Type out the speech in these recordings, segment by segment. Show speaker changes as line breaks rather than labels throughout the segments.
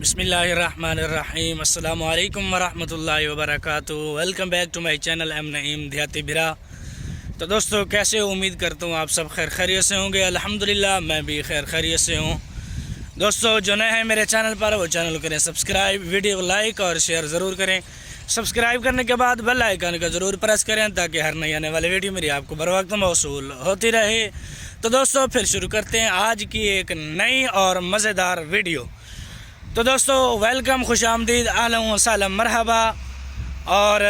बिस्मिल्लाहिर्रहमानिर्रहीम अस्सलामु अलैकुम वरहमतुल्लाहि वबरकातुहू। Welcome back to my channel M Naeem Dehati Bira. तो दोस्तों कैसे हो, उम्मीद करता हूँ आप सब खैर खैरियत से होंगे। अल्हम्दुलिल्लाह मैं भी खैर खैरियत से हूँ। दोस्तों जो नए हैं मेरे चैनल पर वो चैनल करें सब्सक्राइब, वीडियो को लाइक और शेयर ज़रूर करें। सब्सक्राइब करने के बाद बेल आइकन का ज़रूर प्रेस करें ताकि हर नई आने वाली वीडियो मेरी आपको बर वक्त मौसूल होती रहे। तो दोस्तों फिर शुरू करते हैं आज की एक नई और मज़ेदार वीडियो। तो दोस्तों वेलकम, खुश आमदीद, आहलन व सहलन, मरहबा। और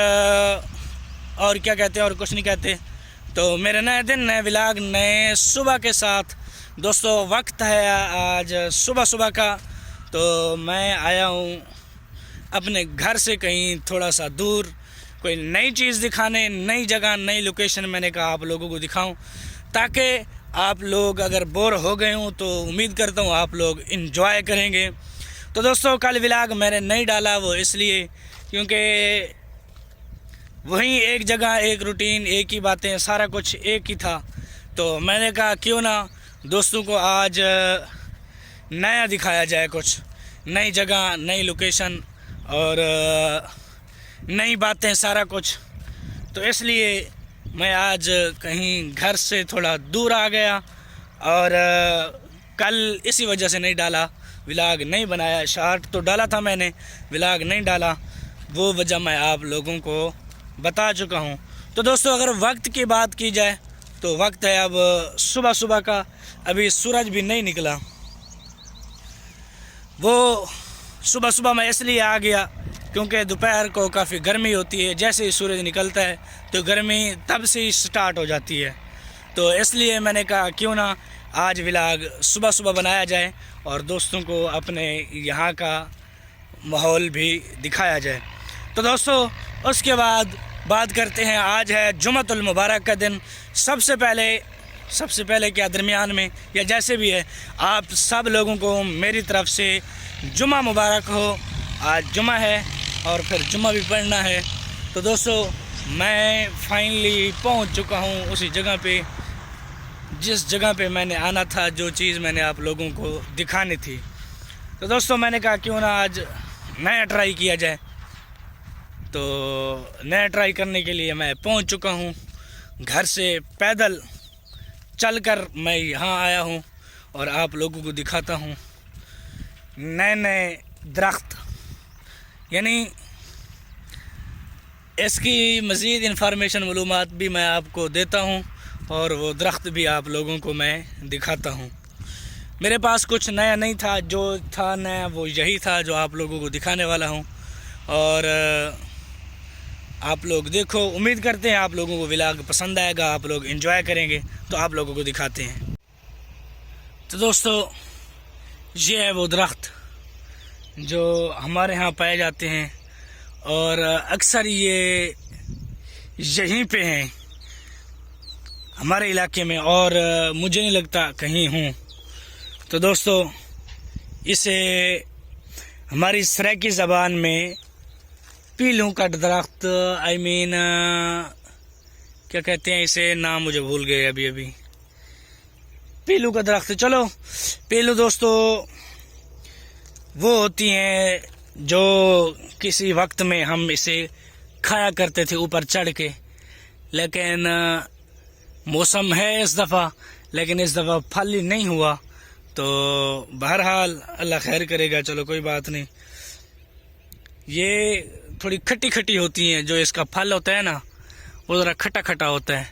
क्या कहते हैं, और कुछ नहीं कहते। तो मेरे नए दिन, नए व्लॉग, नए सुबह के साथ दोस्तों वक्त है आज सुबह का। तो मैं आया हूँ अपने घर से कहीं थोड़ा सा दूर, कोई नई चीज़ दिखाने, नई जगह, नई लोकेशन। मैंने कहा आप लोगों को दिखाऊं ताकि आप लोग अगर बोर हो गए हों तो उम्मीद करता हूँ आप लोग इंजॉय करेंगे। तो दोस्तों कल व्लॉग मैंने नहीं डाला, वो इसलिए क्योंकि वहीं एक जगह, एक रूटीन, एक ही बातें, सारा कुछ एक ही था। तो मैंने कहा क्यों ना दोस्तों को आज नया दिखाया जाए, कुछ नई जगह, नई लोकेशन और नई बातें, सारा कुछ। तो इसलिए मैं आज कहीं घर से थोड़ा दूर आ गया और कल इसी वजह से नहीं डाला, व्लॉग नहीं बनाया। शॉर्ट तो डाला था मैंने, व्लॉग नहीं डाला, वो वजह मैं आप लोगों को बता चुका हूँ। तो दोस्तों अगर वक्त की बात की जाए तो वक्त है अब सुबह का, अभी सूरज भी नहीं निकला। वो सुबह मैं इसलिए आ गया क्योंकि दोपहर को काफ़ी गर्मी होती है, जैसे ही सूरज निकलता है तो गर्मी तब से ही स्टार्ट हो जाती है। तो इसलिए मैंने कहा क्यों ना आज व्लॉग सुबह बनाया जाए और दोस्तों को अपने यहाँ का माहौल भी दिखाया जाए। तो दोस्तों उसके बाद बात करते हैं, आज है जुम्मतुल मुबारक का दिन। सबसे पहले क्या, दरमियान में या जैसे भी है, आप सब लोगों को मेरी तरफ से जुम्मा मुबारक हो। आज जुम्मा है और फिर जुम्मा भी पढ़ना है। तो दोस्तों मैं फाइनली पहुंच चुका हूं उसी जगह पे जिस जगह पे मैंने आना था, जो चीज़ मैंने आप लोगों को दिखानी थी। तो दोस्तों मैंने कहा क्यों ना आज नया ट्राई किया जाए। तो नया ट्राई करने के लिए मैं पहुंच चुका हूं। घर से पैदल चलकर मैं यहाँ आया हूं और आप लोगों को दिखाता हूं नए दरख्त, यानी इसकी मज़ीद इन्फॉर्मेशन, मालूमात भी मैं आपको देता हूं और वो दरख्त भी आप लोगों को मैं दिखाता हूँ। मेरे पास कुछ नया नहीं था, जो था नया वो यही था जो आप लोगों को दिखाने वाला हूँ। और आप लोग देखो, उम्मीद करते हैं आप लोगों को व्लॉग पसंद आएगा, आप लोग एंजॉय करेंगे। तो आप लोगों को दिखाते हैं। तो दोस्तों ये है वो दरख्त जो हमारे यहाँ पाए जाते हैं और अक्सर ये यहीं पे हैं हमारे इलाके में, और मुझे नहीं लगता कहीं हूँ। तो दोस्तों इसे हमारी सराइकी ज़बान में पीलू का दरख्त, क्या कहते हैं इसे, नाम मुझे भूल गए अभी। पीलू का दरख्त। चलो पीलू दोस्तों वो होती हैं जो किसी वक्त में हम इसे खाया करते थे ऊपर चढ़ के, लेकिन मौसम है इस दफ़ा, लेकिन इस दफ़ा फल ही नहीं हुआ। तो बहरहाल अल्लाह खैर करेगा, चलो कोई बात नहीं। ये थोड़ी खट्टी होती हैं, जो इसका फल होता है ना वो ज़रा खट्टा होता है।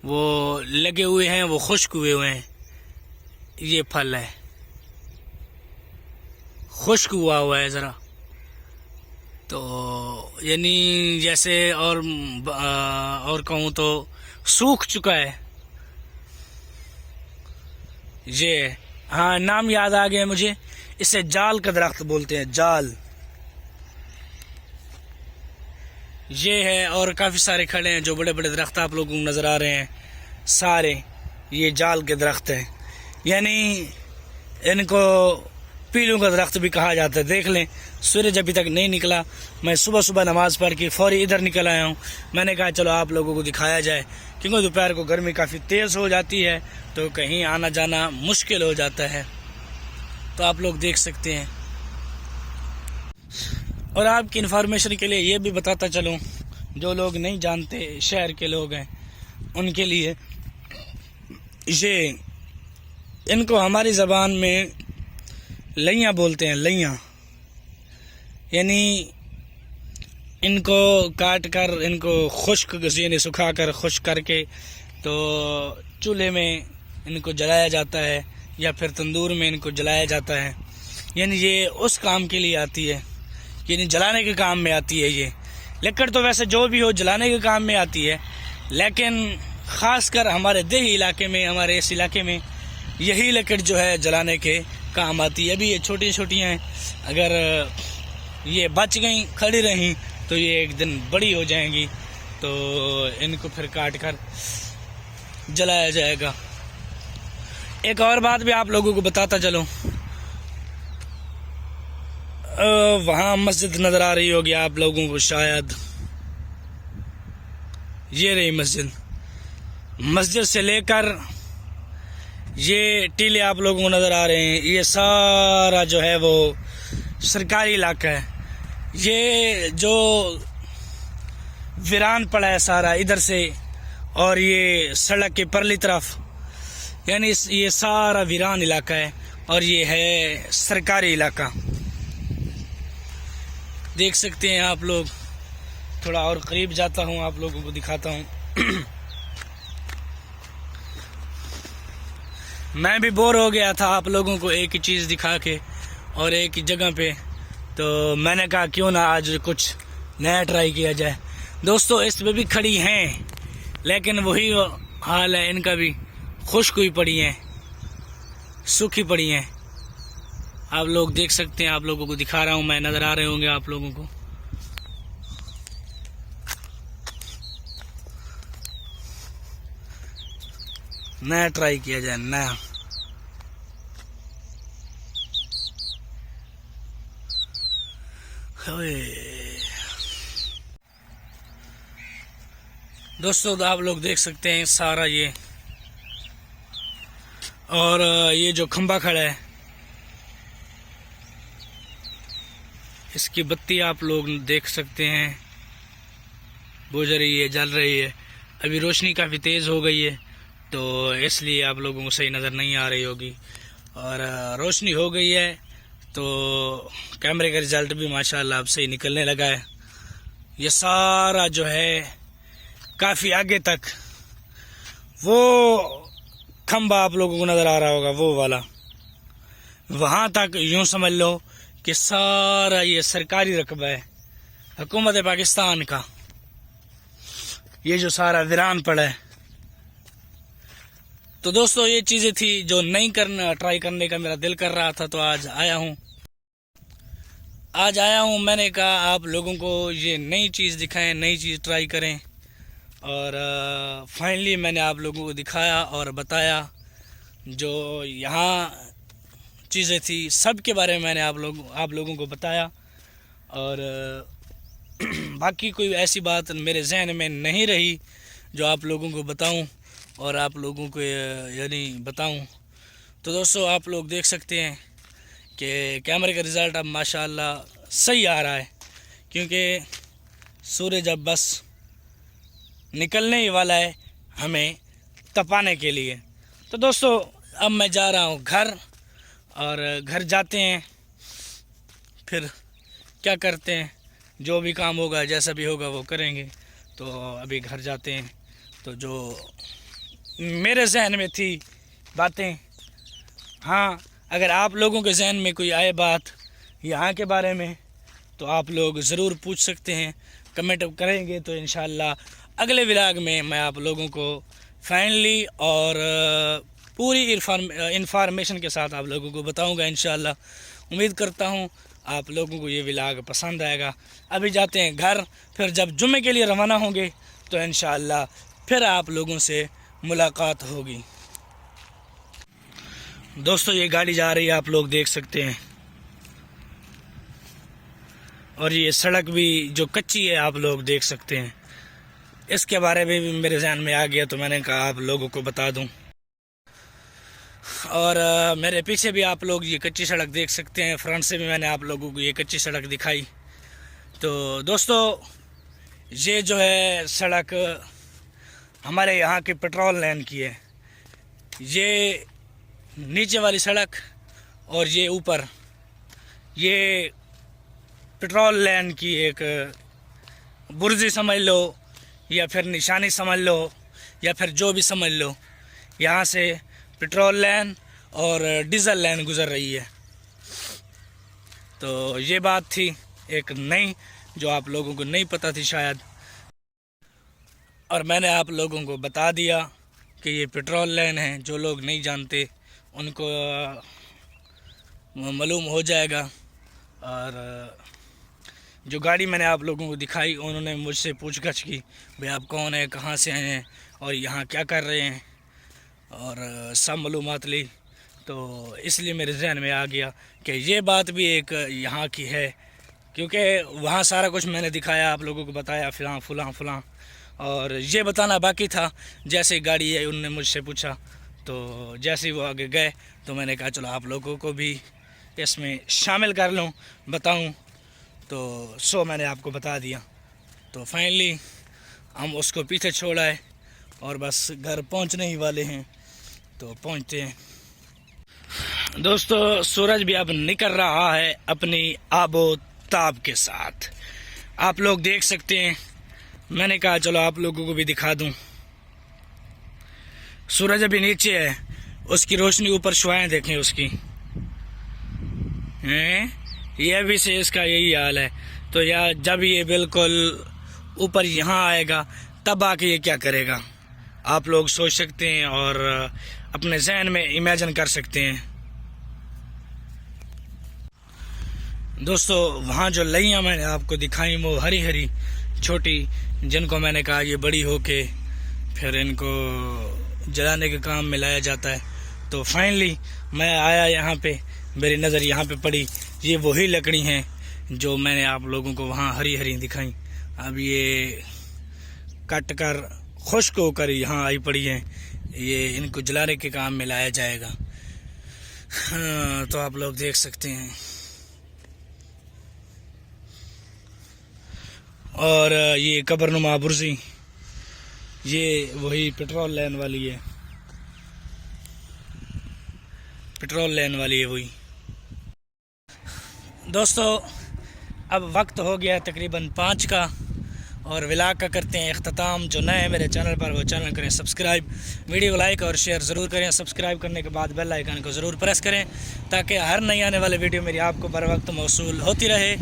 वो लगे हुए हैं, वो खुश्क हुए हैं। ये फल है, खुश्क हुआ है ज़रा, तो यानी जैसे और कहूँ तो सूख चुका है ये। हाँ नाम याद आ गया मुझे, इसे जाल का दरख्त बोलते हैं, जाल ये है। और काफ़ी सारे खड़े हैं, जो बड़े दरख्त आप लोगों को नज़र आ रहे हैं, सारे ये जाल के दरख्त हैं, यानी इनको पीलू का दरख्त भी कहा जाता है। देख लें सूरज अभी तक नहीं निकला, मैं सुबह नमाज़ पढ़ के फौरी इधर निकल आया हूँ। मैंने कहा चलो आप लोगों को दिखाया जाए, क्योंकि दोपहर को गर्मी काफ़ी तेज़ हो जाती है तो कहीं आना जाना मुश्किल हो जाता है। तो आप लोग देख सकते हैं और आपकी इन्फॉर्मेशन के लिए ये भी बताता चलूँ, जो लोग नहीं जानते शहर के लोग हैं उनके लिए, ये इनको हमारी ज़बान में लइयाँ बोलते हैं, लइयाँ, यानी इनको काट कर, इनको खुश्क यानी सुखा कर खुश्क करके तो चूल्हे में इनको जलाया जाता है या फिर तंदूर में इनको जलाया जाता है। यानी ये उस काम के लिए आती है, यानी जलाने के काम में आती है। ये लकड़ तो वैसे जो भी हो जलाने के काम में आती है, लेकिन ख़ासकर हमारे देही इलाके में, हमारे इस इलाके में यही लकड़ जो है जलाने के काम आती है। अभी ये छोटी छोटी हैं, अगर ये बच गई, खड़ी रहीं, तो ये एक दिन बड़ी हो जाएंगी, तो इनको फिर काट कर जलाया जाएगा। एक और बात भी आप लोगों को बताता चलूं, वहाँ मस्जिद नज़र आ रही होगी आप लोगों को शायद, ये रही मस्जिद। मस्जिद से लेकर ये टीले आप लोगों को नज़र आ रहे हैं, ये सारा जो है वो सरकारी इलाका है। ये जो वीरान पड़ा है सारा इधर से, और ये सड़क के परली तरफ, यानी ये सारा वीरान इलाका है और ये है सरकारी इलाका। देख सकते हैं आप लोग, थोड़ा और करीब जाता हूँ, आप लोगों को दिखाता हूँ। मैं भी बोर हो गया था आप लोगों को एक ही चीज़ दिखा के और एक ही जगह पे, तो मैंने कहा क्यों ना आज कुछ नया ट्राई किया जाए। दोस्तों इस पे भी खड़ी हैं, लेकिन वही हाल है, इनका भी खुश्क हुई पड़ी हैं, सूखी पड़ी हैं। आप लोग देख सकते हैं, आप लोगों को दिखा रहा हूँ मैं, नज़र आ रहे होंगे आप लोगों को। नया ट्राई किया जाए, नया। दोस्तों आप लोग देख सकते हैं सारा ये, और ये जो खंबा खड़ा है इसकी बत्ती आप लोग देख सकते हैं, बुझ रही है, जल रही है। अभी रोशनी काफ़ी तेज़ हो गई है, तो इसलिए आप लोगों को सही नज़र नहीं आ रही होगी, और रोशनी हो गई है तो कैमरे का रिज़ल्ट भी माशाल्लाह अब सही निकलने लगा है। ये सारा जो है काफ़ी आगे तक वो खंबा आप लोगों को नज़र आ रहा होगा, वो वाला, वहाँ तक यूँ समझ लो कि सारा ये सरकारी रकबा है हुकूमत पाकिस्तान का। ये जो सारा वीरान पड़ा है। तो दोस्तों ये चीज़ें थी जो नहीं करना, ट्राई करने का मेरा दिल कर रहा था, तो आज आया हूँ। मैंने कहा आप लोगों को ये नई चीज़ दिखाएं, नई चीज़ ट्राई करें, और फाइनली मैंने आप लोगों को दिखाया और बताया। जो यहाँ चीज़ें थी सब के बारे में मैंने आप लोगों को बताया, और बाकी कोई ऐसी बात मेरे जहन में नहीं रही जो आप लोगों को बताऊं और आप लोगों को यानी बताऊं। तो दोस्तों आप लोग देख सकते हैं कि कैमरे का रिज़ल्ट अब माशाल्लाह सही आ रहा है, क्योंकि सूरज अब बस निकलने ही वाला है हमें तपाने के लिए। तो दोस्तों अब मैं जा रहा हूँ घर, और घर जाते हैं फिर क्या करते हैं, जो भी काम होगा जैसा भी होगा वो करेंगे। तो अभी घर जाते हैं। तो जो मेरे जहन में थी बातें, हाँ अगर आप लोगों के जहन में कोई आए बात यहाँ के बारे में, तो आप लोग ज़रूर पूछ सकते हैं, कमेंट करेंगे तो इंशाल्लाह अगले व्लॉग में मैं आप लोगों को फाइनली और पूरी इन्फॉर्मेशन के साथ आप लोगों को बताऊंगा इंशाल्लाह। उम्मीद करता हूँ आप लोगों को ये व्लॉग पसंद आएगा। अभी जाते हैं घर, फिर जब जुम्मे के लिए रवाना होंगे तो इंशाल्लाह फिर आप लोगों से मुलाकात होगी। दोस्तों ये गाड़ी जा रही है, आप लोग देख सकते हैं, और ये सड़क भी जो कच्ची है आप लोग देख सकते हैं। इसके बारे में भी मेरे ज़हन में आ गया तो मैंने कहा आप लोगों को बता दूं। और मेरे पीछे भी आप लोग ये कच्ची सड़क देख सकते हैं, फ्रंट से भी मैंने आप लोगों को ये कच्ची सड़क दिखाई। तो दोस्तों ये जो है सड़क हमारे यहाँ के पेट्रोल लाइन की है। ये नीचे वाली सड़क और ये ऊपर ये पेट्रोल लाइन की एक बुर्जी समझ लो या फिर निशानी समझ लो या फिर जो भी समझ लो। यहाँ से पेट्रोल लाइन और डीजल लाइन गुज़र रही है। तो ये बात थी एक नई, जो आप लोगों को नहीं पता थी शायद, और मैंने आप लोगों को बता दिया कि ये पेट्रोल लाइन है। जो लोग नहीं जानते उनको मालूम हो जाएगा। और जो गाड़ी मैंने आप लोगों को दिखाई, उन्होंने मुझसे पूछगछ की, भाई आप कौन है, कहाँ से आए हैं और यहाँ क्या कर रहे हैं, और सब मालूमात ली। तो इसलिए मेरे जहन में आ गया कि ये बात भी एक यहाँ की है, क्योंकि वहाँ सारा कुछ मैंने दिखाया, आप लोगों को बताया फ़लाँ फ़लाँ फ़लाँ, और ये बताना बाकी था। जैसे गाड़ी है उनने मुझसे पूछा, तो जैसे ही वो आगे गए तो मैंने कहा चलो आप लोगों को भी इसमें शामिल कर लूँ, बताऊँ। तो मैंने आपको बता दिया। तो फाइनली हम उसको पीछे छोड़ आए और बस घर पहुंचने ही वाले हैं। तो पहुंचते हैं। दोस्तों सूरज भी अब निकल रहा है अपनी आबो ताब के साथ, आप लोग देख सकते हैं। मैंने कहा चलो आप लोगों को भी दिखा दूं। सूरज अभी नीचे है, उसकी रोशनी ऊपर शुआएं देखें उसकी हैं। यह भी से इसका यही हाल है। तो यार जब ये बिल्कुल ऊपर यहाँ आएगा तब आके ये क्या करेगा, आप लोग सोच सकते हैं और अपने जहन में इमेजिन कर सकते हैं। दोस्तों वहाँ जो लइयाँ मैंने आपको दिखाई वो हरी हरी छोटी, जिनको मैंने कहा ये बड़ी होके फिर इनको जलाने के काम में लाया जाता है। तो फाइनली मैं आया यहाँ पे, मेरी नज़र यहाँ पे पड़ी। ये वही लकड़ी हैं जो मैंने आप लोगों को वहाँ हरी हरी दिखाई। अब ये कट कर खुश्क होकर यहाँ आई पड़ी हैं, ये इनको जलाने के काम में लाया जाएगा। हाँ, तो आप लोग देख सकते हैं। और ये कब्रनुमा बुर्जी, ये वही पेट्रोल लाइन वाली है, पेट्रोल लाइन वाली है वही। दोस्तों अब वक्त हो गया तकरीबन 5 का, और व्लॉग का करते हैं इख्तिताम। जो नए हैं मेरे चैनल पर वो चैनल करें सब्सक्राइब, वीडियो लाइक और शेयर ज़रूर करें। सब्सक्राइब करने के बाद बेल आइकन को ज़रूर प्रेस करें ताकि हर नई आने वाले वीडियो मेरी आपको बर वक्त मौसूल होती रहे।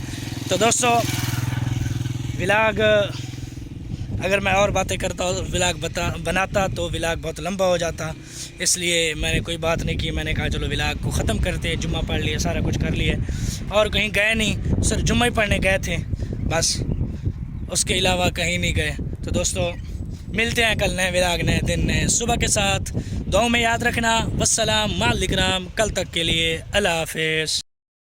तो दोस्तों व्लॉग अगर मैं और बातें करता हूँ, व्लॉग बनाता तो व्लॉग बहुत लंबा हो जाता, इसलिए मैंने कोई बात नहीं की। मैंने कहा चलो व्लॉग को ख़त्म करते हैं। जुम्मा पढ़ लिया, सारा कुछ कर लिया और कहीं गए नहीं, सिर्फ जुम्मा ही पढ़ने गए थे बस, उसके अलावा कहीं नहीं गए। तो दोस्तों मिलते हैं कल नए व्लॉग, नए दिन, नए सुबह के साथ। दुआ में याद रखना। वस्सलाम माल इकराम। कल तक के लिए अल्लाह हाफ़िज़।